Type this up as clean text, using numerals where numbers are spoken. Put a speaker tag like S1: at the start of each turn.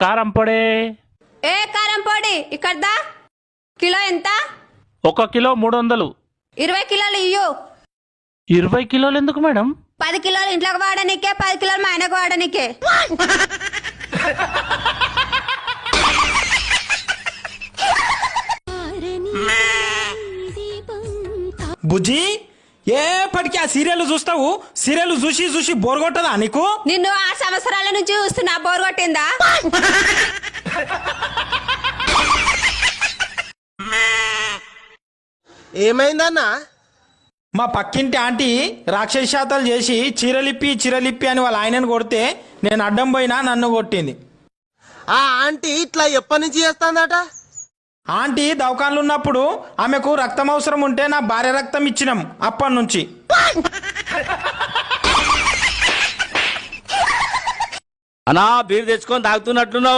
S1: కారం పొడి.
S2: ఏ కారం పొడి ఇక్కడ దా. కిలో ఎంత?
S1: 1 కిలో 300.
S2: 20 కిలోలు ఇయ్యు.
S1: 20 కిలోలు ఎందుకు మేడం?
S2: 10 కిలోలు ఇంట్లోకి వాడనికే, 10 కిలోలు మా ఆయనకు వాడనికే.
S3: బుజ్జి ఏపటికి ఆ సీరియల్ చూస్తావు? సీరియల్ చూసి చూసి బోర్ కొట్టదా నీకు?
S2: నిన్ను 6 సంవత్సరాల నుంచి చూస్తున్నా, బోర్ కొట్టిందా?
S4: ఏమైందన్నా?
S3: మా పక్కింటి ఆంటీ రాక్షసాతాలు చేసి చీరలిప్పి అని వాళ్ళ ఆయనను కొడితే నేను అడ్డం పోయినా నన్ను కొట్టింది.
S4: ఆ ఆంటీ ఇట్లా ఎప్పటి నుంచి చేస్తాందట?
S3: ఆంటీ దవాఖానలో ఉన్నప్పుడు ఆమెకు రక్తం అవసరం ఉంటే నా భార్య రక్తం ఇచ్చినాం. అప్పటి నుంచి
S5: అన్నా బీర్ తెచ్చుకొని తాగుతున్నట్లున్నావు.